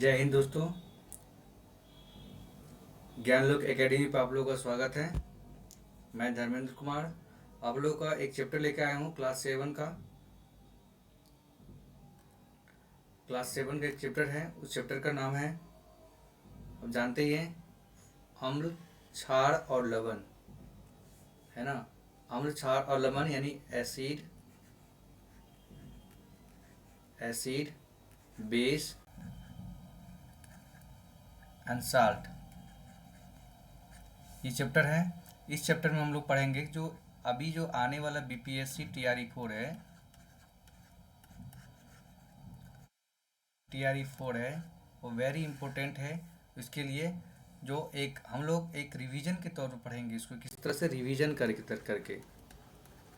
जय हिंद दोस्तों। ज्ञानलोक एकेडमी पर आप लोगों का स्वागत है। मैं धर्मेंद्र कुमार आप लोगों का एक चैप्टर लेकर आया हूँ क्लास 7 का। क्लास 7 का एक चैप्टर है, उस चैप्टर का नाम है, आप जानते ही हैं, अम्ल क्षार और लवण, है ना। अम्ल क्षार और लवण यानी एसिड, बेस एंड साल्ट, ये चैप्टर है। इस चैप्टर में हम लोग पढ़ेंगे जो अभी जो आने वाला बीपीएससी TRE 4 है, TRE 4 है, वो वेरी इंपॉर्टेंट है। इसके लिए जो एक हम लोग एक रिवीजन के तौर पर पढ़ेंगे, इसको किस तरह से रिवीजन करके,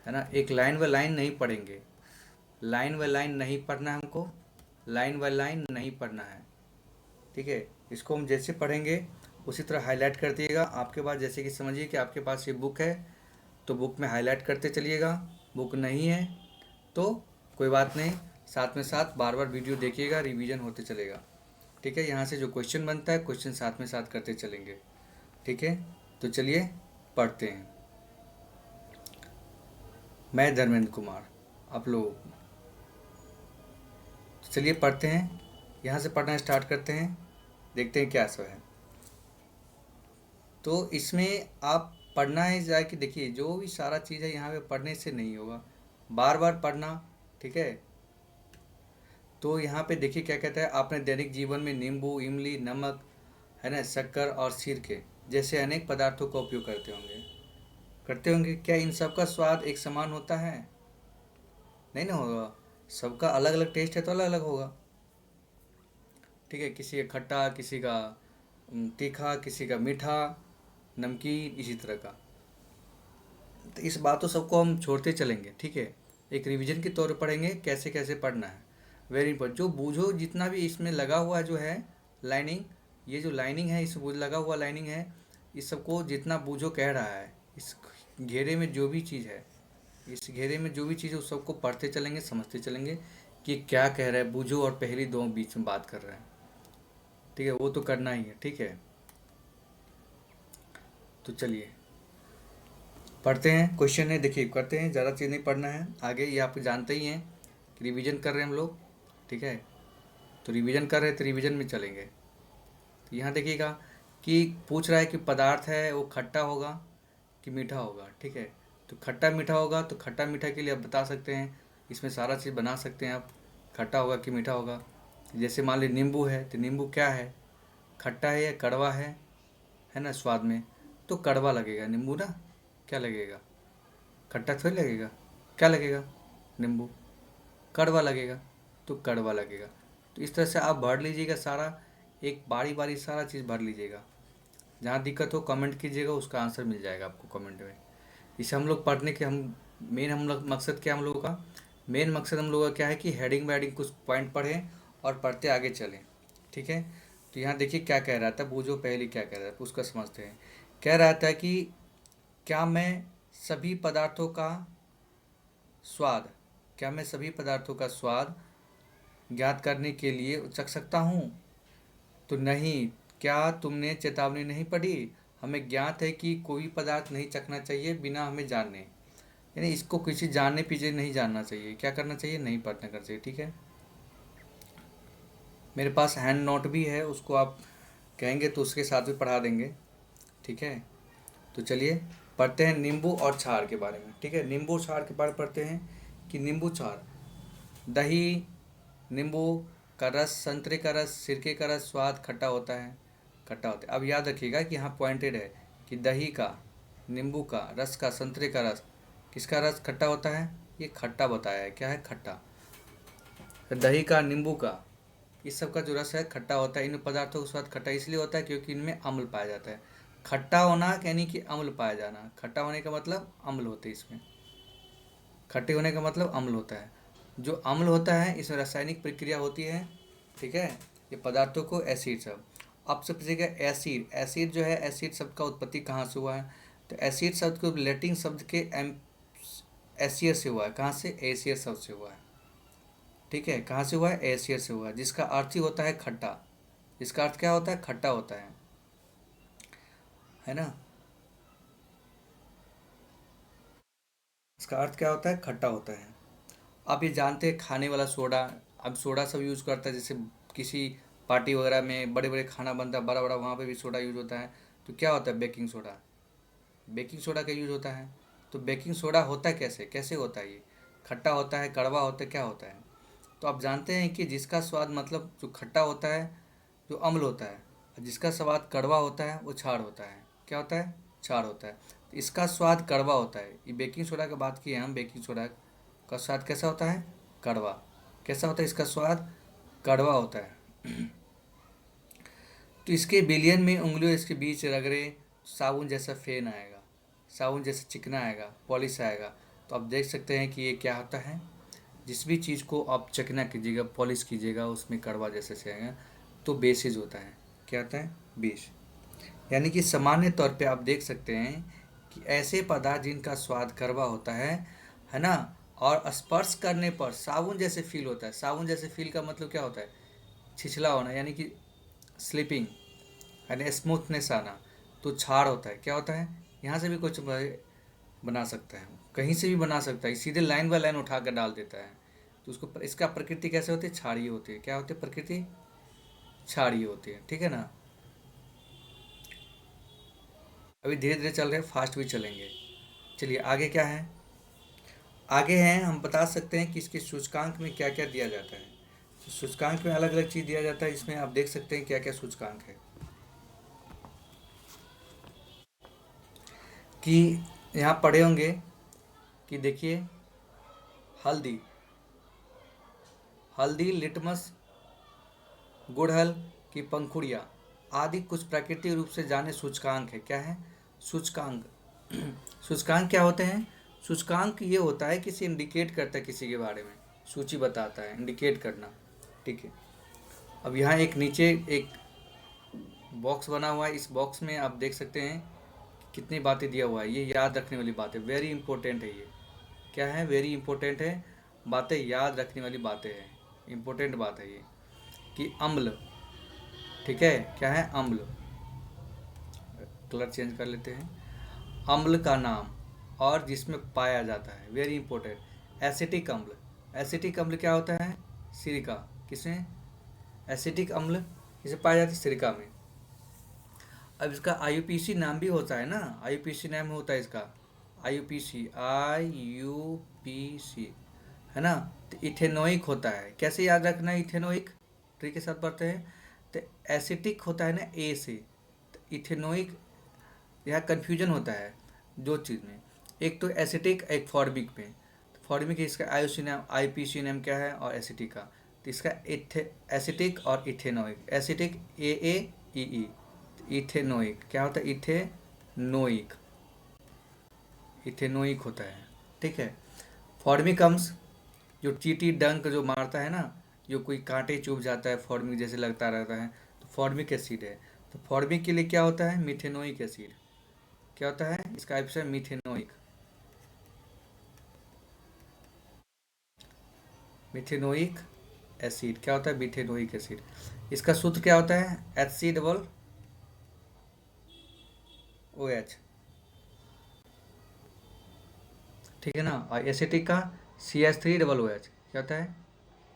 है ना। एक लाइन बाय लाइन नहीं पढ़ेंगे, लाइन बाय लाइन नहीं पढ़ना है हमको, लाइन बाय लाइन नहीं पढ़ना है, ठीक है। इसको हम जैसे पढ़ेंगे उसी तरह हाईलाइट कर दिएगा। आपके पास जैसे कि समझिए कि आपके पास ये बुक है तो बुक में हाईलाइट करते चलिएगा। बुक नहीं है तो कोई बात नहीं, साथ में साथ बार बार वीडियो देखिएगा, रिवीजन होते चलेगा, ठीक है। यहाँ से जो क्वेश्चन बनता है क्वेश्चन साथ में साथ करते चलेंगे, ठीक है। तो चलिए पढ़ते हैं। मैं धर्मेंद्र कुमार, आप लोग तो चलिए पढ़ते हैं। यहाँ से पढ़ना स्टार्ट करते हैं, देखते हैं क्या सब है। तो इसमें आप पढ़ना है जाए कि देखिए जो भी सारा चीज़ है यहाँ पे पढ़ने से नहीं होगा, बार बार पढ़ना, ठीक है। तो यहाँ पे देखिए क्या कहता है, आपने दैनिक जीवन में नींबू, इमली, नमक, है ना, शक्कर और सिरके जैसे अनेक पदार्थों का उपयोग करते होंगे। क्या इन सब का स्वाद एक समान होता है? नहीं ना होगा, सबका अलग अलग टेस्ट है तो अलग अलग होगा, ठीक है। किसी का खट्टा, किसी का तीखा, किसी का मीठा, नमकीन, इसी तरह का। तो इस बातों सबको हम छोड़ते चलेंगे, ठीक है। एक रिवीजन के तौर पर पढ़ेंगे कैसे कैसे पढ़ना है, वेरी इंपॉर्टेंट। जो बूझो जितना भी इसमें लगा हुआ जो है लाइनिंग, ये जो लाइनिंग है, इस लगा हुआ लाइनिंग है, इस सबको जितना बूझो कह रहा है, इस घेरे में जो भी चीज़ है, इस घेरे में जो भी चीज़ है उस सबको पढ़ते चलेंगे, समझते चलेंगे कि क्या कह रहा है। बूझो और पहली दो बीच में बात कर रहे हैं, ठीक है, वो तो करना ही है, ठीक है। तो चलिए पढ़ते हैं। क्वेश्चन है, देखिए करते हैं, ज़्यादा चीज़ नहीं पढ़ना है आगे, ये आप जानते ही हैं कि रिवीजन कर रहे हैं हम लोग, ठीक है। तो रिवीजन कर रहे हैं तो रिवीजन में चलेंगे। तो यहाँ देखिएगा कि पूछ रहा है कि पदार्थ है वो खट्टा होगा कि मीठा होगा, ठीक है। तो खट्टा मीठा होगा, तो खट्टा मीठा के लिए आप बता सकते हैं, इसमें सारा चीज़ बना सकते हैं आप, खट्टा होगा कि मीठा होगा। जैसे मान ली नींबू है, तो नींबू क्या है, खट्टा है या कड़वा है ना स्वाद में, तो कड़वा लगेगा नींबू ना, क्या लगेगा, खट्टा थोड़ी लगेगा, क्या लगेगा, नींबू कड़वा लगेगा, तो कड़वा लगेगा। तो इस तरह से आप भर लीजिएगा सारा, एक बारी बारी सारा चीज़ भर लीजिएगा। जहाँ दिक्कत हो कमेंट कीजिएगा, उसका आंसर मिल जाएगा आपको कमेंट में। इसे हम लोग पढ़ने के हम मेन हम लोग मकसद क्या हम लोगों का, मेन मकसद हम लोगों का क्या है कि हेडिंग वेडिंग कुछ पॉइंट पढ़ें और पढ़ते आगे चलें, ठीक है। तो यहाँ देखिए क्या कह रहा था, बूझो पहले क्या कह रहा था उसका समझते हैं। कह रहा था कि क्या मैं सभी पदार्थों का स्वाद, क्या मैं सभी पदार्थों का स्वाद ज्ञात करने के लिए चख सकता हूँ? तो नहीं, क्या तुमने चेतावनी नहीं पढ़ी? हमें ज्ञात है कि कोई पदार्थ नहीं चखना चाहिए बिना हमें जाने, यानी इसको किसी जानने पीछे नहीं जानना चाहिए, क्या करना चाहिए, नहीं पढ़ना करना चाहिए, ठीक है। मेरे पास हैंड नोट भी है, उसको आप कहेंगे तो उसके साथ भी पढ़ा देंगे, ठीक है। तो चलिए पढ़ते हैं नींबू और क्षार के बारे में, ठीक है। नींबू क्षार के बारे में पढ़ते हैं कि नींबू क्षार, दही, नींबू का रस, संतरे का रस, सिरके का रस स्वाद खट्टा होता है, खट्टा होता है। अब याद रखिएगा कि यहाँ पॉइंटेड है कि दही का, नींबू का रस का, संतरे का रस, किसका रस खट्टा होता है, ये खट्टा बताया है, क्या है, खट्टा। दही का, नींबू का, इस सब का जो रस है खट्टा होता है। इन पदार्थों का स्वाद खट्टा इसलिए होता है क्योंकि इनमें अम्ल पाया जाता है। खट्टा होना यानी कि अम्ल पाया जाना, खट्टा होने का मतलब अम्ल होते हैं इसमें, खट्टे होने का मतलब अम्ल होता है। जो अम्ल होता है इसमें रासायनिक प्रक्रिया होती है, ठीक है। ये पदार्थों को एसिड सब, अब सब पूछेगा एसिड, एसिड जो है, एसिड शब्द का उत्पत्ति कहाँ से हुआ है? तो एसिड शब्द को लैटिन शब्द के एसियर से हुआ है। कहाँ से? एसियर शब्द से हुआ है, ठीक है। कहाँ से हुआ है? एसियर से हुआ है, जिसका अर्थ ही होता है खट्टा, इसका अर्थ क्या होता है? खट्टा होता है ना। इसका अर्थ क्या होता है? खट्टा होता है। आप ये जानते हैं खाने वाला सोडा, अब सोडा सब यूज़ करता है, जैसे किसी पार्टी वगैरह में बड़े बड़े खाना बनता है बड़ा बड़ा, वहाँ पे भी सोडा यूज़ होता है। तो क्या होता है? Baking soda. बेकिंग सोडा का यूज़ होता है। तो बेकिंग सोडा होता है कैसे, कैसे होता है ये? खट्टा होता है, कड़वा होता है, क्या होता है? तो आप जानते हैं कि जिसका स्वाद, मतलब जो खट्टा होता है जो अम्ल होता है, और जिसका स्वाद कड़वा होता है वो क्षार होता है। क्या होता है? क्षार होता है। तो इसका स्वाद कड़वा होता है। ये बेकिंग सोडा की बात की है हम, बेकिंग सोडा का स्वाद कैसा होता है? कड़वा। कैसा होता है इसका स्वाद? कड़वा होता है। तो इसके बिलियन में उंगलियों इसके बीच रगड़े, साबुन जैसा फेन आएगा, साबुन जैसा चिकना आएगा, पॉलिश आएगा। तो आप देख सकते हैं कि ये क्या होता है। जिस भी चीज़ को आप चिकना कीजिएगा, पॉलिश कीजिएगा, उसमें कड़वा जैसा से आएगा, तो बेसिज होता है। क्या होता है? बेस। यानी कि सामान्य तौर पे आप देख सकते हैं कि ऐसे पदार्थ जिनका स्वाद कड़वा होता है ना, और स्पर्श करने पर साबुन जैसे फील होता है। साबुन जैसे फील का मतलब क्या होता है? छिछला होना, यानी कि स्लिपिंग, यानी स्मूथनेस आना। तो क्षार होता है। क्या होता है? यहाँ से भी कुछ बना सकता है, कहीं से भी बना सकता है, सीधे लाइन बाय लाइन उठा कर डाल देता है। तो उसको इसका प्रकृति कैसे होती है? क्षारीय होती है। क्या होती है? प्रकृति क्षारीय होती है। ठीक है ना। अभी धीरे धीरे चल रहे हैं, फास्ट भी चलेंगे। चलिए आगे क्या है? आगे हैं, हम बता सकते हैं कि इसके सूचकांक में क्या क्या दिया जाता है। तो सूचकांक में अलग अलग चीज़ दिया जाता है। इसमें आप देख सकते हैं क्या क्या सूचकांक है। कि यहाँ पढ़े होंगे कि देखिए, हल्दी, हल्दी, लिटमस, गुड़हल की पंखुड़ियाँ आदि कुछ प्राकृतिक रूप से जाने सूचकांक है। क्या है? सूचकांक। सूचकांक क्या होते हैं? सूचकांक ये होता है, किसी इंडिकेट करता है किसी के बारे में, सूची बताता है, इंडिकेट करना। ठीक है। अब यहाँ एक नीचे एक बॉक्स बना हुआ है। इस बॉक्स में आप देख सकते हैं कितनी बातें दिया हुआ है। ये याद रखने वाली बात है, वेरी इंपॉर्टेंट है ये। क्या है? वेरी इंपॉर्टेंट है, बातें याद रखने वाली बातें हैं, इंपॉर्टेंट बात है ये। कि अम्ल, ठीक है, क्या है? अम्ल। कलर चेंज कर लेते हैं। अम्ल का नाम और जिसमें पाया जाता है, वेरी इंपॉर्टेंट। एसिटिक अम्ल। एसिटिक अम्ल क्या होता है? सिरका। किसमें? एसिटिक अम्ल इसे पाया जाता है सिरका में। अब इसका आईयूपीसी नाम भी होता है ना, आईयूपीसी नाम होता है इसका, आईयूपीसी, आईयूपीसी, है ना। तो इथेनोइक होता है। कैसे याद रखना है इथेनोइक? ट्री के साथ पढ़ते हैं। तो एसिटिक होता है ना, ए से। तो इथेनोइक, यहाँ कन्फ्यूजन होता है दो चीज़ में, एक तो एसिटिक, एक फॉर्मिक में। तो फॉर्मिक इसका आईयूसी नाम, आईपीसी नाम क्या है, और एसिटिक का। तो इसका एसिटिक और इथेनोइक। एसिटिक AAEE, इथेनोइक क्या होता है? इथेनोइक, इथेनोइक होता है। ठीक है। फॉर्मिक अम्स, जो चींटी डंक जो मारता है ना, जो कोई कांटे चुभ जाता है, फॉर्मिक जैसे लगता रहता है, तो फॉर्मिक एसिड है। तो फॉर्मिक के लिए क्या होता है? Methanoic acid. क्या होता है? इसका ऑप्शन मिथेनोइक, मिथेनोइक एसिड। क्या होता है? Methanoic acid. इसका सूत्र क्या होता है? HCOOH। ठीक है ना। और एसिटिक का CH3OOH। क्या होता है?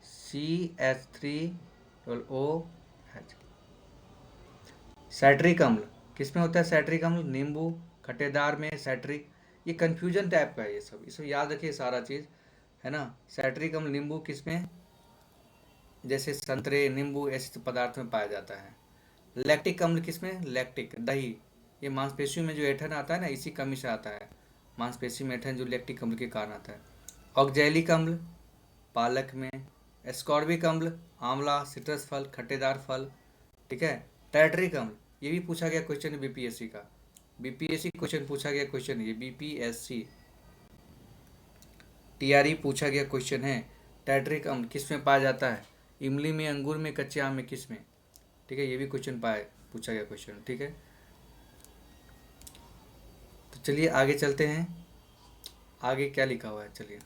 CH3OOH। साइट्रिक अम्ल किस में होता है? साइट्रिक अम्ल नींबू, खट्टेदार में साइट्रिक। ये कन्फ्यूजन टाइप का है ये सब, इसमें याद रखिए सारा चीज़, है ना। साइट्रिक अम्ल नींबू किस में? जैसे संतरे, नींबू, ऐसे पदार्थ में पाया जाता है। लैक्टिक अम्ल किस में? लैक्टिक, दही। ये मांसपेशियों में जो ऐठन आता है ना, इसी कमी से आता है। मांसपेशी में ऐठन जो लैक्टिक अम्ल के कारण आता है। ऑक्जैलिक अम्ल पालक में। एस्कॉर्बिक अम्ल आंवला, सिट्रस फल, खट्टेदार फल। ठीक है। टाइट्रिक अम्ल, ये भी पूछा गया क्वेश्चन है बीपीएससी का, बीपीएससी क्वेश्चन पूछा गया क्वेश्चन है ये, बीपीएससी टीआरई पूछा गया क्वेश्चन है। टाइट्रिक अम्ल किस में पाया जाता है? इमली में, अंगूर में, कच्चे आम में, किस में? ठीक है, ये भी क्वेश्चन पूछा गया क्वेश्चन। ठीक है। तो चलिए आगे चलते हैं, आगे क्या लिखा हुआ है चलिए।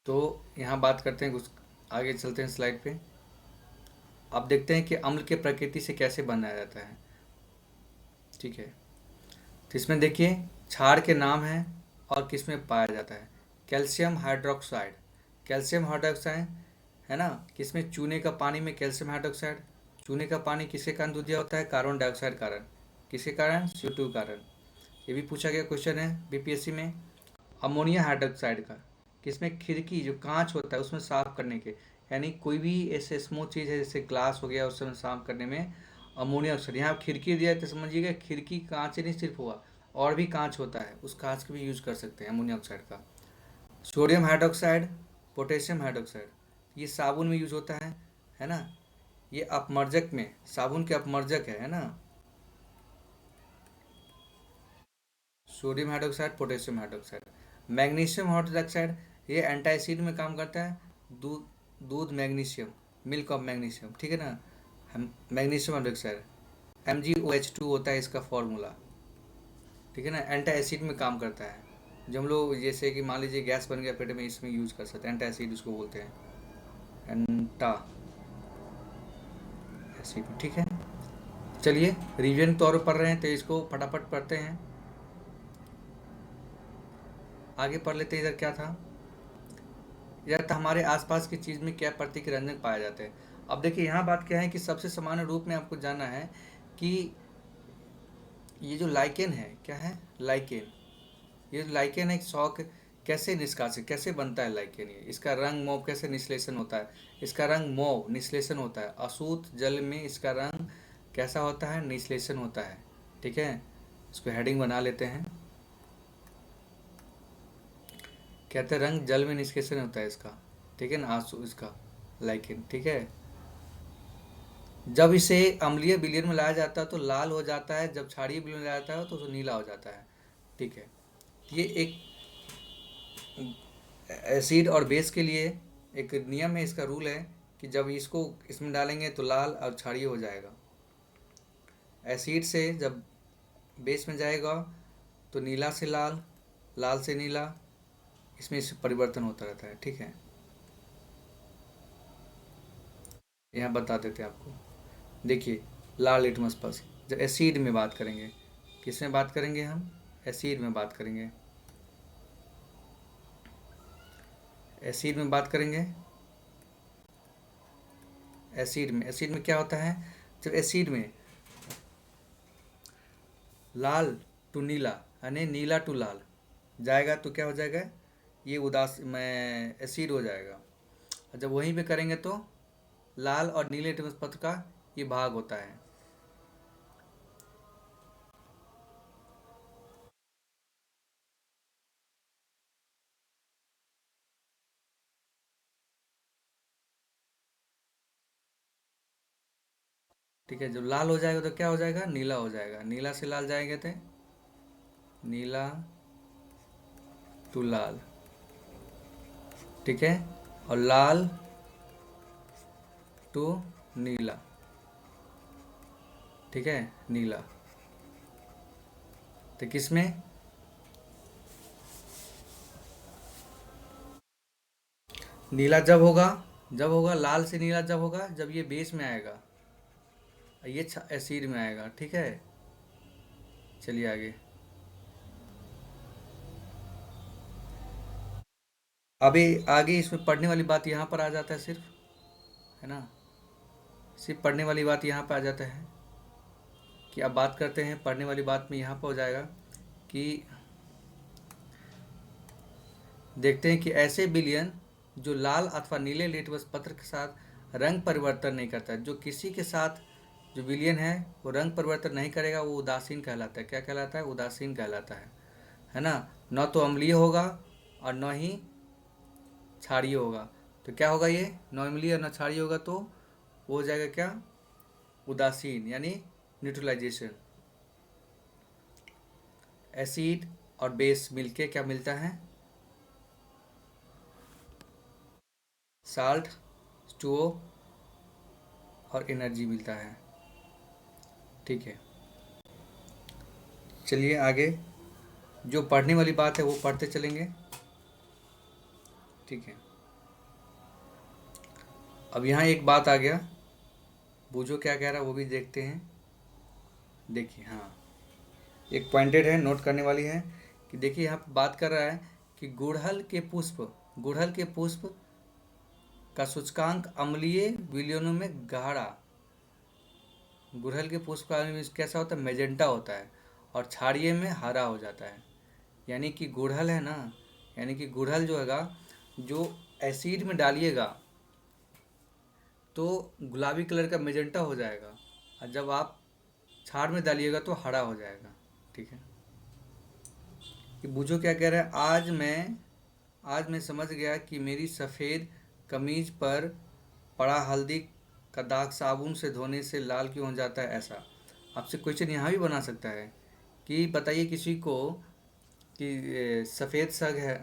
तो यहाँ बात करते हैं कुछ, आगे चलते हैं स्लाइड पे। अब देखते हैं कि अम्ल के प्रकृति से कैसे बनाया जाता है। ठीक है, तो इसमें देखिए क्षार के नाम हैं और किस में पाया जाता है। कैल्शियम हाइड्रोक्साइड, कैल्शियम हाइड्रोक्साइड है ना, किसमें, चूने का पानी में कैल्शियम हाइड्रोक्साइड। चूने का पानी किसके कारण दूध दिया होता है, कार्बन डाइऑक्साइड कारण। किसके कारण, CO2 कारण। ये भी पूछा गया क्वेश्चन है बीपीएससी में। अमोनिया हाइड्रोक्साइड का, किसमें, खिड़की जो कांच होता है उसमें साफ करने के, यानी कोई भी ऐसे स्मूथ चीज़ है जैसे ग्लास हो गया उसमें साफ करने में अमोनिया ऑक्साइड। यहाँ खिड़की दिया है तो समझिएगा खिड़की कांच ही नहीं सिर्फ हुआ, और भी कांच होता है, उस कांच का भी यूज कर सकते हैं अमोनिया ऑक्साइड का। सोडियम हाइड्रोक्साइड, पोटेशियम हाइड्रोक्साइड, ये साबुन में यूज होता है ना। ये अपमर्जक में, साबुन के अपमर्जक है ना। Sodium hydroxide, potassium hydroxide. Magnesium hydroxide, ये एंटाइसिड में काम करता है। दूध, दूध मैग्नीशियम, मिल्क ऑफ मैग्नीशियम, ठीक है ना। मैग्नीशियम हाइड्रोक्साइड MgOH2 होता है इसका फॉर्मूला, ठीक है ना। एंटा एसिड में काम करता है। जो हम लोग जैसे कि मान लीजिए गैस बन गया पेट में, इसमें यूज कर सकते हैं, एंटा एसिड उसको बोलते हैं, एंटा एसिड, ठीक है। चलिए रिवीजन तौर पर पढ़ रहे हैं तो इसको फटाफट पढ़ते हैं। आगे पढ़ लेते हैं। इधर क्या था, इधर था हमारे आसपास की चीज़ में क्या प्रतिरंजक पाए जाते हैं। अब देखिए यहाँ बात क्या है कि सबसे सामान्य रूप में आपको जानना है कि ये जो लाइकेन है, क्या है, लाइकेन। ये लाइकेन एक शौक, कैसे निष्कासित, कैसे बनता है लाइकेन, ये इसका रंग मौव कैसे निश्लेषण होता है। इसका रंग मौव निश्लेषण होता है, अशुद्ध जल में इसका रंग कैसा होता है, निश्लेषण होता है, ठीक है। इसको हेडिंग बना लेते हैं। कहते हैं रंग जल में निष्कासन होता है इसका, ठीक है ना, आंसू इसका लाइकेन, ठीक है। जब इसे अम्लीय विलयन में लाया जाता है तो लाल हो जाता है, जब क्षारीय विलयन में लाया जाता है तो नीला हो जाता है, ठीक है। ये एक एसिड और बेस के लिए एक नियम है, इसका रूल है कि जब इसको इसमें डालेंगे तो लाल और क्षारीय हो जाएगा। एसिड से जब बेस में जाएगा तो नीला से लाल, लाल से नीला, इसमें इससे परिवर्तन होता रहता है, ठीक है। यहाँ बता देते हैं आपको। देखिए लाल लिटमस पल्स, जब एसिड में बात करेंगे, किस में बात करेंगे हम, एसिड में बात करेंगे, एसिड में बात करेंगे। एसिड में क्या होता है, जब एसिड में लाल टू नीला यानी नीला टू लाल जाएगा तो क्या हो जाएगा, ये उदास में एसिड हो जाएगा। और जब वहीं पे करेंगे तो लाल और नीले लिटमस पत्र का ये भाग होता है। ठीक है, जब लाल हो जाएगा तो क्या हो जाएगा, नीला हो जाएगा। नीला से लाल जाएंगे थे, नीला टू लाल, ठीक है। और लाल टू नीला, ठीक है, नीला। तो किस में, नीला जब होगा लाल से नीला जब होगा जब ये बेस में आएगा, ये एसिड में आएगा, ठीक है। चलिए आगे। अभी आगे इसमें पढ़ने वाली बात यहाँ पर आ जाता है सिर्फ, है ना। सिर्फ पढ़ने वाली बात यहाँ पर आ जाता है कि अब बात करते हैं पढ़ने वाली बात में यहाँ पर हो जाएगा कि देखते हैं कि ऐसे विलयन जो लाल अथवा नीले लिटमस पत्र के साथ रंग परिवर्तन नहीं करता है, जो किसी के साथ जो विलयन है वो रंग परिवर्तन नहीं करेगा, वो उदासीन कहलाता है। क्या कहलाता है, उदासीन कहलाता है ना। न तो अम्लीय होगा और न ही क्षारीय होगा। तो क्या होगा, ये न अम्लीय और न क्षारीय होगा तो वो हो जाएगा क्या, उदासीन, यानी न्यूट्रलाइजेशन। एसिड और बेस मिलके क्या मिलता है, साल्ट, H2O और एनर्जी मिलता है, ठीक है। चलिए आगे, जो पढ़ने वाली बात है वो पढ़ते चलेंगे, ठीक है। अब यहाँ एक बात आ गया, बूझो क्या कह रहा है वो भी देखते हैं। देखिए हाँ, एक पॉइंटेड है, नोट करने वाली है कि देखिए यहाँ पे बात कर रहा है कि गुड़हल के पुष्प का सूचकांक अम्लीय विलयनों में गाढ़ा। गुड़हल के पुष्प का कैसा होता है, मेजेंटा होता है, और क्षारीय में हरा हो जाता है। यानी कि गुड़हल है ना, यानी कि गुड़हल जो हैगा, जो एसिड में डालिएगा तो गुलाबी कलर का मेजेंटा हो जाएगा, और जब आप छाड़ में डालिएगा तो हरा हो जाएगा। ठीक है, कि बूझो क्या कह रहा है, आज मैं समझ गया कि मेरी सफ़ेद कमीज पर पड़ा हल्दी का दाग साबुन से धोने से लाल क्यों हो जाता है। ऐसा आपसे क्वेश्चन यहाँ भी बना सकता है कि बताइए किसी को कि सफ़ेद सग है,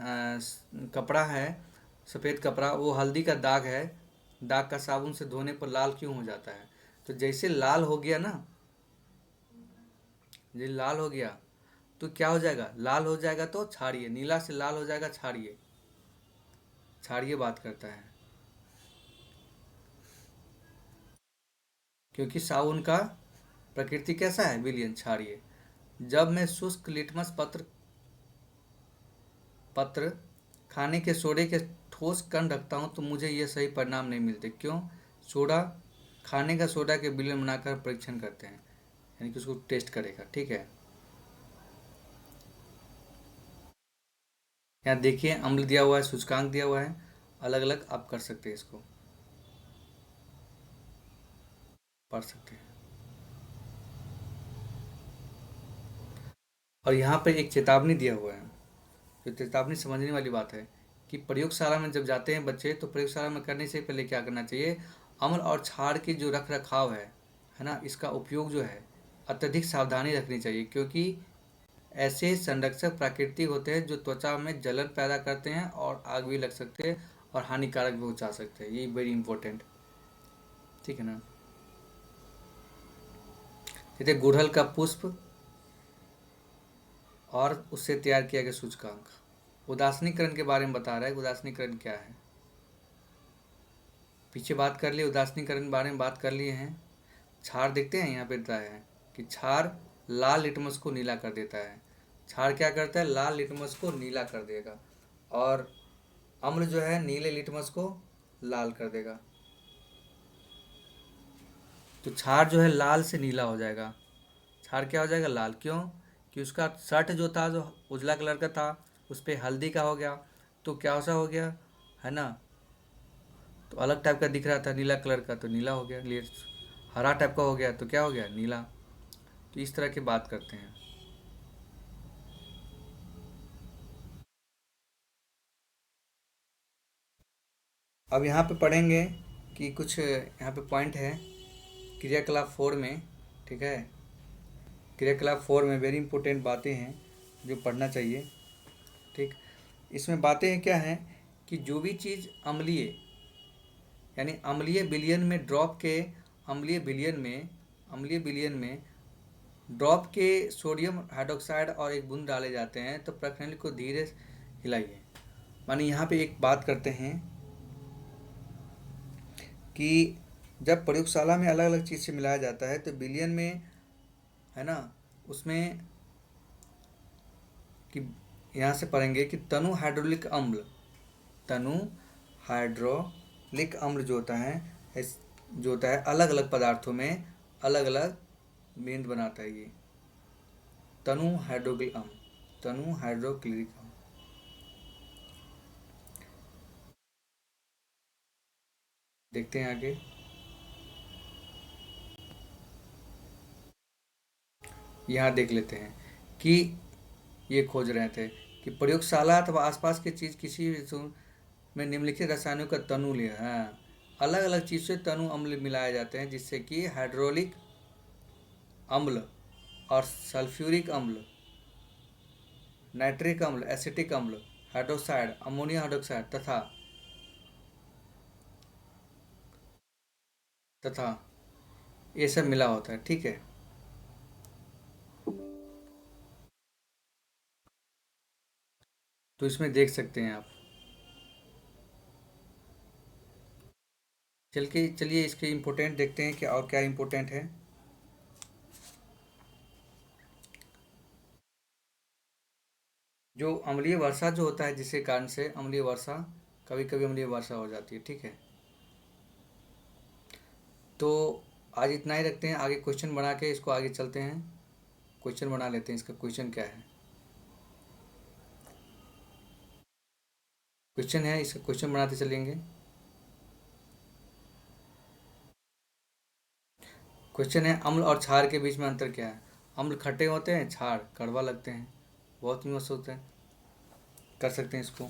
कपड़ा है, सफ़ेद कपड़ा, वो हल्दी का दाग है, दाग का साबुन से धोने पर लाल क्यों हो जाता है। तो जैसे लाल हो गया ना, ये लाल हो गया तो क्या हो जाएगा, लाल हो जाएगा तो क्षारीय, नीला से लाल हो जाएगा क्षारीय, क्षारीय बात करता है। क्योंकि साबुन का प्रकृति कैसा है, विलयन, क्षारीय। जब मैं शुष्क लिटमस पत्र खाने के सोडे के ठोस कण रखता हूँ तो मुझे ये सही परिणाम नहीं मिलते। क्यों? सोडा, खाने का सोडा के विलयन बनाकर परीक्षण करते हैं, यानी कि उसको टेस्ट करेगा। ठीक है, यहाँ देखिए अम्ल दिया हुआ है, सूचकांक दिया हुआ है, अलग अलग आप कर सकते हैं, इसको पढ़ सकते हैं। और यहाँ पे एक चेतावनी दिया हुआ है, जो चेतावनी समझने वाली बात है कि प्रयोगशाला में जब जाते हैं बच्चे, तो प्रयोगशाला में करने से पहले क्या करना चाहिए, अम्ल और क्षार की जो रख रखाव है ना, इसका उपयोग जो है अत्यधिक सावधानी रखनी चाहिए। क्योंकि ऐसे संरक्षक प्राकृतिक होते हैं जो त्वचा में जलन पैदा करते हैं और आग भी लग सकते हैं और हानिकारक भी पहुंचा सकते हैं। ये वेरी इंपॉर्टेंट, ठीक है ना। जैसे गुड़हल का पुष्प और उससे तैयार किया गया सूचकांक। उदासीनीकरण के बारे में बता रहा है, उदासीनीकरण क्या है, पीछे बात कर लिए, उदासीनीकरण के बारे में बात कर लिए हैं। क्षार देखते हैं यहाँ पे बताया है कि क्षार लाल लिटमस को नीला कर देता है। क्षार क्या करता है, लाल लिटमस को नीला कर देगा, और अम्ल जो है नीले लिटमस को लाल कर देगा। तो क्षार जो है लाल से नीला हो जाएगा, क्षार क्या हो जाएगा, लाल। क्यों? कि उसका शर्ट जो था, जो उजला कलर का था, उस पर हल्दी का हो गया, तो क्या सा हो गया, है ना। तो अलग टाइप का दिख रहा था नीला कलर का, तो नीला हो गया। हरा टाइप का हो गया तो क्या हो गया, नीला। तो इस तरह की बात करते हैं। अब यहाँ पे पढ़ेंगे कि कुछ यहाँ पे पॉइंट है क्रियाकलाप 4 में। ठीक है, क्रियाकलाप 4 में वेरी इंपॉर्टेंट बातें हैं जो पढ़ना चाहिए। ठीक, इसमें बातें क्या हैं कि जो भी चीज़ अम्लीय, यानी अम्लीय विलयन में ड्रॉप के, अम्लीय विलयन में ड्रॉप के सोडियम हाइड्रोक्साइड और एक बूंद डाले जाते हैं तो प्रखंड को धीरे हिलाइए। माने यहाँ पे एक बात करते हैं कि जब प्रयोगशाला में अलग अलग चीज़ से मिलाया जाता है तो विलयन में, है ना, उसमें कि यहाँ से पढ़ेंगे कि तनु हाइड्रोलिक अम्ल जो होता है, जो होता है अलग अलग पदार्थों में अलग अलग मेंट बनाता है। ये तनु हाइड्रोक्लोरिक अम्ल। देखते हैं आगे, यहाँ देख लेते हैं कि ये खोज रहे थे कि प्रयोगशाला अथवा आसपास की चीज़ किसी भी में निम्नलिखित रसायनों का तनु लिया है। अलग अलग चीज़ से तनु अम्ल मिलाए जाते हैं जिससे कि हाइड्रोलिक अम्ल और सल्फ्यूरिक अम्ल, नाइट्रिक अम्ल, एसिटिक अम्ल, हाइड्रोक्साइड, अमोनिया हाइड्रोक्साइड तथा ये सब मिला होता है। ठीक है, तो इसमें देख सकते हैं आप। चलिए इसके इम्पोर्टेंट देखते हैं कि और क्या इम्पोर्टेंट है। जो अम्लीय वर्षा जो होता है, जिसके कारण से अम्लीय वर्षा, कभी कभी अम्लीय वर्षा हो जाती है, ठीक है। तो आज इतना ही रखते हैं, आगे क्वेश्चन बना के इसको आगे चलते हैं। क्वेश्चन बना लेते हैं, इसका क्वेश्चन क्या है। क्वेश्चन है, इसका क्वेश्चन बनाते चलेंगे। क्वेश्चन है, अम्ल और क्षार के बीच में अंतर क्या है। अम्ल खट्टे होते हैं, क्षार कड़वा लगते हैं। बहुत मस्त होते हैं। कर सकते हैं इसको।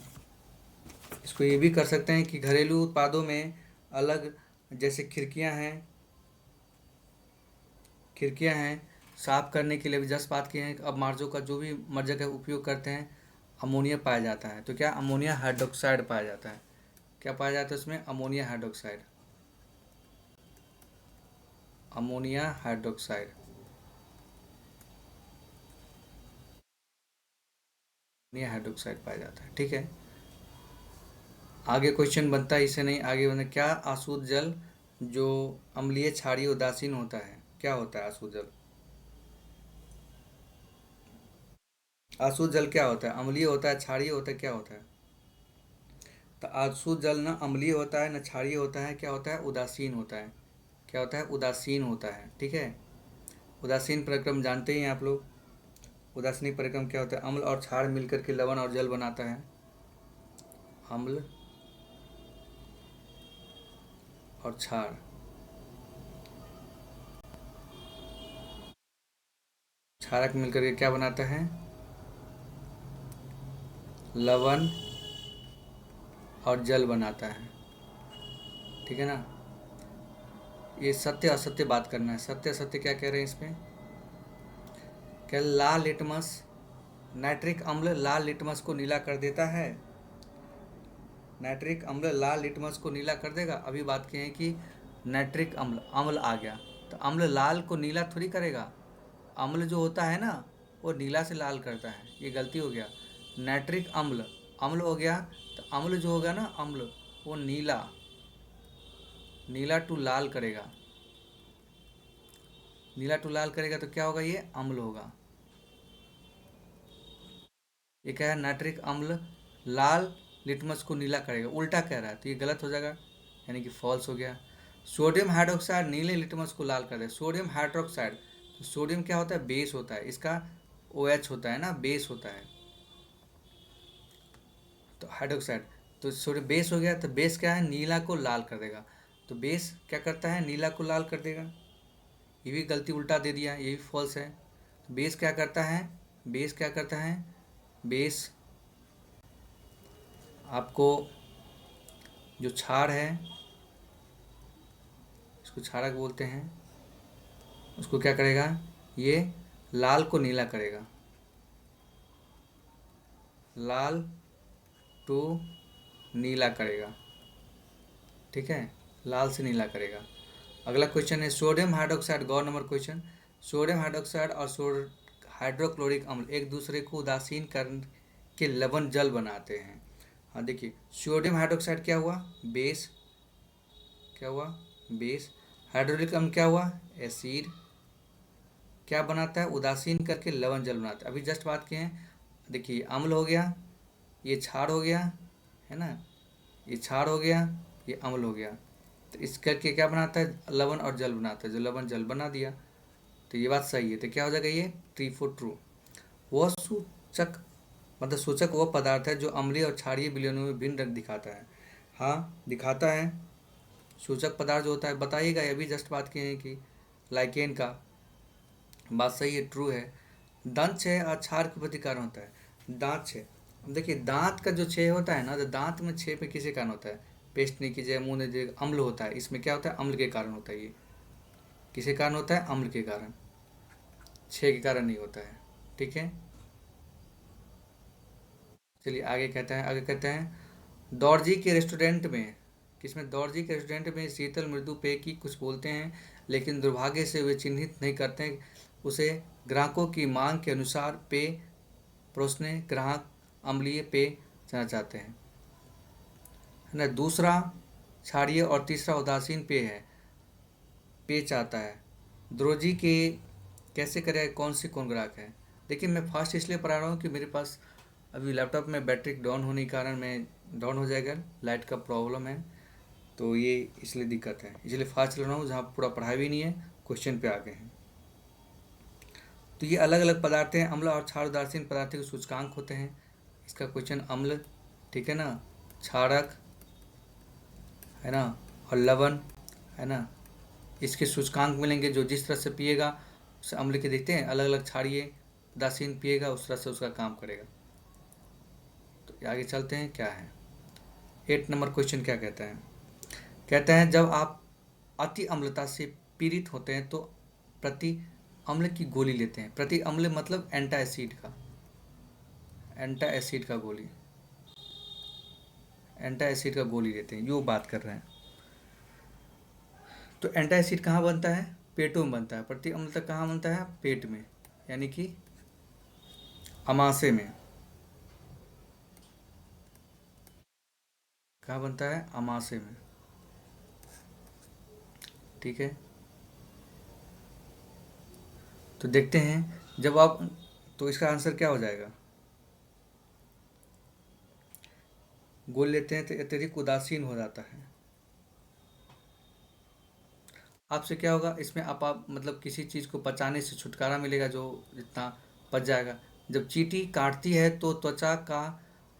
इसको ये भी कर सकते हैं कि घरेलू उत्पादों में अलग, जैसे खिड़कियां हैं साफ करने के लिए भी जस्ट बात किए हैं। अब मार्जो का जो भी मर्जर का उपयोग करते हैं, अमोनिया पाया जाता है। तो क्या अमोनिया हाइड्रोक्साइड पाया जाता है। क्या पाया जाता है उसमें, ammonia hydroxide. Ammonia hydroxide, ammonia hydroxide पाया जाता है, ठीक है। आगे क्वेश्चन बनता है, इसे नहीं आगे बनता, क्या आशुद्ध जल जो अम्लीय क्षारीय उदासीन होता है, क्या होता है आशुद्ध जल। आशुद्ध जल क्या होता है, अम्लीय होता है, क्षारीय होता है, क्या होता है। तो आशुद्ध जल न अम्लीय होता है, न क्षारीय होता है, क्या होता है, उदासीन होता है। क्या होता है, उदासीन होता है, ठीक है। उदासीन प्रक्रम जानते ही हैं आप लोग। उदासीनी प्रक्रम क्या होता है, अम्ल और क्षार मिलकर के लवण और जल बनाता है। अम्ल और क्षार, क्षारक मिलकर के क्या बनाता है, लवण और जल बनाता है, ठीक है ना। ये सत्य असत्य बात करना है। सत्य असत्य क्या कह रहे हैं इसमें। क्या लाल लिटमस, नाइट्रिक अम्ल लाल लिटमस को नीला कर देता है। नाइट्रिक अम्ल लाल लिटमस को नीला कर देगा। अभी बात की है कि नाइट्रिक अम्ल, अम्ल आ गया तो अम्ल लाल को नीला थोड़ी करेगा। अम्ल जो होता है ना, वो नीला से लाल करता है, ये गलती हो गया। नाइट्रिक अम्ल, अम्ल हो गया, तो अम्ल जो होगा ना, अम्ल वो नीला, नीला टू लाल करेगा। नीला टू लाल करेगा तो क्या होगा, ये अम्ल होगा। ये क्या है, नाइट्रिक अम्ल लाल लिटमस को नीला करेगा, उल्टा कह रहा है, तो ये गलत हो जाएगा, यानी कि फॉल्स हो गया। सोडियम हाइड्रोक्साइड नीले लिटमस को लाल कर देगा। सोडियम हाइड्रोक्साइड, तो सोडियम क्या होता है, बेस होता है इसका, OH होता है ना, बेस होता है। तो हाइड्रोक्साइड, तो सोडियम बेस हो गया, तो बेस क्या है, नीला को लाल कर देगा। तो बेस क्या करता है, नीला को लाल कर देगा। ये भी गलती, उल्टा दे दिया, ये भी फॉल्स है। तो बेस क्या करता है, बेस क्या करता है, बेस आपको जो क्षार है, इसको क्षारक बोलते हैं, उसको क्या करेगा, ये लाल को नीला करेगा। लाल टू नीला करेगा, ठीक है, लाल से नीला करेगा। अगला क्वेश्चन है सोडियम हाइड्रोक्साइड, गौर नंबर क्वेश्चन। सोडियम हाइड्रोक्साइड और हाइड्रोक्लोरिक अम्ल एक दूसरे को उदासीन कर के लवण जल बनाते हैं। हाँ देखिए, सोडियम हाइड्रोक्साइड क्या हुआ, बेस, क्या हुआ, बेस। हाइड्रोक्लोरिक अम्ल क्या हुआ, एसिड। क्या बनाता है, उदासीन करके लवण जल बनाता है। अभी जस्ट बात किए हैं, देखिए अम्ल हो गया, ये क्षार हो गया, है ना, ये क्षार हो गया, ये अम्ल हो गया। तो इस करके क्या बनाता है, लवण और जल बनाता है, जो लवण जल बना दिया। तो ये बात सही है, तो क्या हो जाएगा, ये 3 4 ट्रू। वह सूचक, मतलब सूचक वह पदार्थ है जो अम्लीय और क्षारीय विलयनों में भिन्न रंग दिखाता है। हाँ दिखाता है। सूचक पदार्थ जो होता है, बताइएगा, ये भी जस्ट बात किए हैं कि लाइकेन का, बात सही है, ट्रू है। दंत क्षय और क्षार के प्रति कारण होता है। दांत क्षय, अब देखिए दांत का जो क्षय होता है ना, तो दांत में क्षय पे किसी कारण होता है, पेस्ट नहीं कीजिए, मुंह ने जो अम्ल होता है, इसमें क्या होता है, अम्ल के कारण होता है। ये किसके कारण होता है, अम्ल के कारण, क्षय के कारण नहीं होता है, ठीक है। चलिए आगे कहते हैं, आगे कहते हैं दौड़जी के रेस्टोरेंट में, किसमें, दौड़जी के रेस्टोरेंट में शीतल मृदु पेय की कुछ बोलते हैं, लेकिन दुर्भाग्य से वे चिन्हित नहीं करते हैं उसे ग्राहकों की मांग के अनुसार पेय परोसने। ग्राहक अम्लीय पेय जाना चाहते हैं, है ना। दूसरा, क्षारीय और तीसरा उदासीन पेय है, पेय चाहता है। द्रोजी के कैसे करें, कौन सी कौन ग्राहक है। देखिए मैं फास्ट इसलिए पढ़ा रहा हूँ कि मेरे पास अभी लैपटॉप में बैटरी डाउन होने के कारण मैं डाउन हो जाएगा, लाइट का प्रॉब्लम है, तो ये इसलिए दिक्कत है, इसलिए फास्ट चल रहा हूँ। जहाँ पूरा पढ़ाई भी नहीं है, क्वेश्चन पे आ गए हैं। तो ये अलग अलग पदार्थ हैं, अम्ल और क्षार उदासीन पदार्थ के सूचकांक होते हैं। इसका क्वेश्चन अम्ल, ठीक है ना, क्षारक है ना, और लवण है ना, इसके सूचकांक मिलेंगे। जो जिस तरह से पिएगा उसे अम्ल के देखते हैं, अलग अलग क्षारीय उदासीन पिएगा उस तरह से उसका काम करेगा। तो आगे चलते हैं, क्या है 8 नंबर क्वेश्चन क्या कहता है। कहता है जब आप अति अम्लता से पीड़ित होते हैं तो प्रति अम्ल की गोली लेते हैं। प्रति अम्ल मतलब एंटासिड का, एंटासिड का गोली, एंटासिड का गोली लेते हैं, यो बात कर रहे हैं। तो एंटासिड कहाँ बनता है, पेटों में बनता है। प्रति अम्लता कहाँ बनता है, पेट में, यानी कि अमाशय में। कहाँ बनता है, अमाशय में, ठीक है। तो देखते हैं जब आप, तो इसका आंसर क्या हो जाएगा, गोल लेते हैं तो अत्यधिक उदासीन हो जाता है। आपसे क्या होगा इसमें, आप मतलब किसी चीज़ को पचाने से छुटकारा मिलेगा, जो जितना पच जाएगा। जब चींटी काटती है तो त्वचा का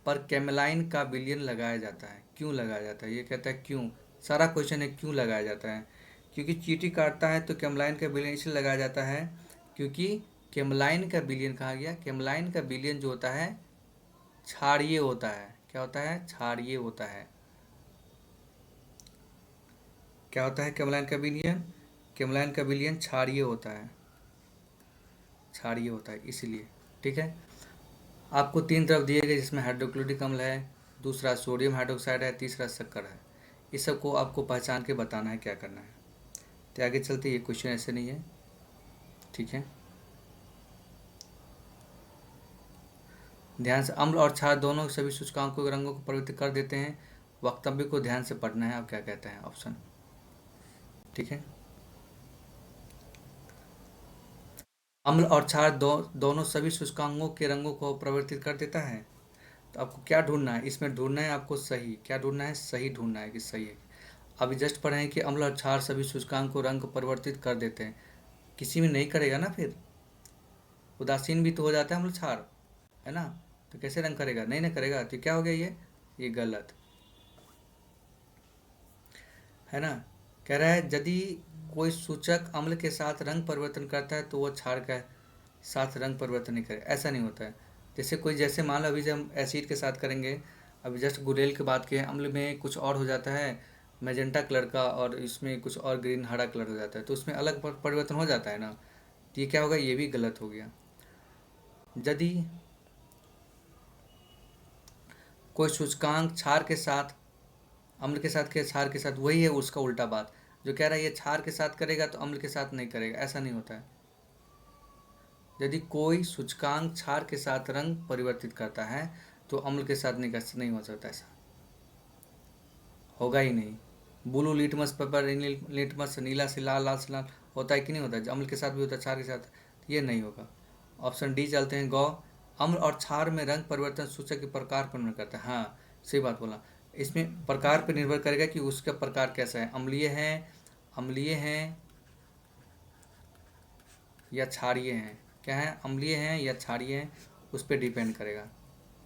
पर कैमेलाइन का विलयन लगाया जाता है। क्यों लगाया जाता है, ये कहता है क्यों, सारा क्वेश्चन है क्यों लगाया जाता है। क्योंकि चींटी काटता है तो कैमेलाइन का विलयन इसलिए लगाया जाता है क्योंकि कैमेलाइन का विलयन कहा गया, कैमेलाइन का विलयन जो होता है क्षारीय होता है। क्या होता है, क्षारीय होता है। क्या होता है कैमलाइन का विलयन, कैमलाइन का विलयन क्षारीय होता है, क्षारीय होता है इसीलिए, ठीक है। आपको 3 द्रव दिए गए जिसमें हाइड्रोक्लोरिक अम्ल है, दूसरा सोडियम हाइड्रोक्साइड है, तीसरा शक्कर है। इस सब को आपको पहचान के बताना है क्या करना है। तो आगे चलते, ये क्वेश्चन ऐसे नहीं है, ठीक है। ध्यान से, अम्ल और क्षार दोनों सभी सूचकांकों के रंगों को परिवर्तित कर देते हैं। वक्तव्य को ध्यान से पढ़ना है, आप क्या कहते हैं ऑप्शन, ठीक है। अम्ल और क्षार दोनों सभी सूचकांकों के रंगों को परिवर्तित कर देता है। तो आपको क्या ढूंढना है इसमें, ढूंढना है आपको सही, क्या ढूंढना है, सही ढूंढना है कि सही है। अभी जस्ट पढ़े हैं कि अम्ल और क्षार सभी सूचकांक को रंग को परिवर्तित कर देते हैं, किसी में नहीं करेगा ना, फिर उदासीन भी तो हो जाता है अम्ल क्षार, है ना, तो कैसे रंग करेगा, नहीं ना करेगा। तो क्या हो गया ये गलत है ना। कह रहा है यदि कोई सूचक अम्ल के साथ रंग परिवर्तन करता है तो वह क्षार का साथ रंग परिवर्तन नहीं करे, ऐसा नहीं होता है। जैसे कोई, जैसे मान लो अभी जब हम एसिड के साथ करेंगे, अभी जस्ट गुलेल की बात की है, अम्ल में कुछ और हो जाता है मैजेंटा कलर का, और इसमें कुछ और ग्रीन हरा कलर हो जाता है, तो उसमें अलग परिवर्तन हो जाता है ना। तो ये क्या होगा, ये भी गलत हो गया। यदि कोई सूचकांक क्षार के साथ, अम्ल के साथ के क्षार के साथ, वही है उसका उल्टा बात। जो कह रहा है ये क्षार के साथ करेगा तो अम्ल के साथ नहीं करेगा, ऐसा नहीं होता है। यदि कोई सूचकांक क्षार के साथ रंग परिवर्तित करता है तो अम्ल के साथ नहीं हो सकता, ऐसा होगा ही नहीं। ब्लू लिटमस पेपर, लिटमस नीला से लाल, लाल से लाल होता है कि नहीं होता है, अम्ल के साथ भी होता है क्षार के साथ, ये नहीं होगा। ऑप्शन डी चलते हैं, गौ। अम्ल और क्षार में रंग परिवर्तन सूचक के प्रकार पर निर्भर करता है। हाँ सही बात बोला, इसमें प्रकार पर निर्भर करेगा कि उसका प्रकार कैसा है, अम्लीय है, अम्लीय है या क्षारीय हैं। क्या है, अम्लीय हैं या क्षारीय हैं, उस पर डिपेंड करेगा,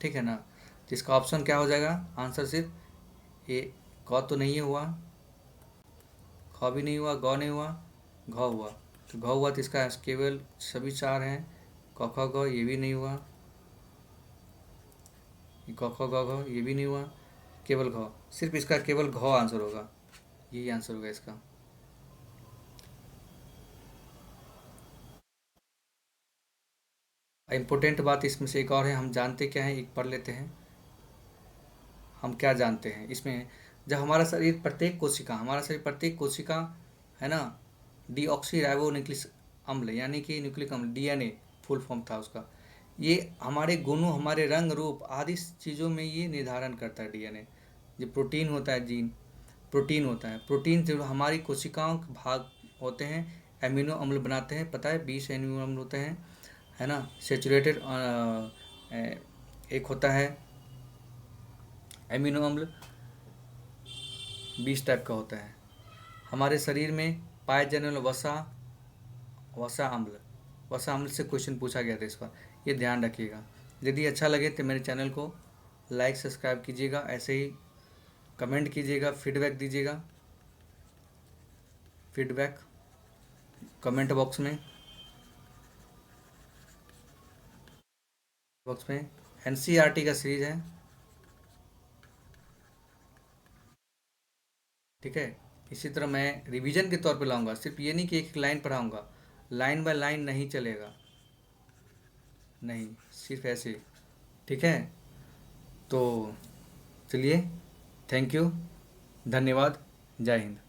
ठीक है ना। तो इसका ऑप्शन क्या हो जाएगा, आंसर सिर्फ ए, क तो नहीं हुआ, ख भी नहीं हुआ, ग नहीं हुआ, घ हुआ। तो घ हुआ तो इसका केवल सभी 4 हैं, क ख ग ये भी नहीं हुआ, क ख ग घ ये भी नहीं हुआ, केवल घ, सिर्फ इसका केवल घ आंसर होगा, यही आंसर होगा इसका। इम्पोर्टेंट बात इसमें से एक और है, हम जानते क्या है, एक पढ़ लेते हैं। हम क्या जानते हैं इसमें, जब हमारा शरीर प्रत्येक कोशिका, हमारा शरीर प्रत्येक कोशिका है ना, डीऑक्सी राइबो न्यूक्लिक अम्ल यानी कि न्यूक्लिक अम्ल, डीएनए फुल फॉर्म था उसका, ये हमारे गुणों, हमारे रंग रूप आदि चीज़ों में ये निर्धारण करता है डीएनए। जो प्रोटीन होता है जीन, प्रोटीन होता है। प्रोटीन जो हमारी कोशिकाओं के भाग होते हैं, एमिनो अम्ल बनाते हैं, पता है 20 एमिनो अम्ल होते हैं, है ना। सेचुरेटेड एक होता है एमिनो अम्ल, 20 टाइप का होता है। हमारे शरीर में पाए जाने वाले वसा अम्ल से क्वेश्चन पूछा गया था इस बार, ये ध्यान रखिएगा। यदि अच्छा लगे तो मेरे चैनल को लाइक सब्सक्राइब कीजिएगा, ऐसे ही कमेंट कीजिएगा, फीडबैक कमेंट बॉक्स में एनसीईआरटी का सीरीज है, ठीक है। इसी तरह मैं रिवीजन के तौर पे लाऊंगा, सिर्फ ये नहीं कि एक लाइन पढ़ाऊंगा, लाइन बाय लाइन नहीं चलेगा, नहीं, सिर्फ ऐसे, ठीक है। तो चलिए, थैंक यू, धन्यवाद, जय हिंद।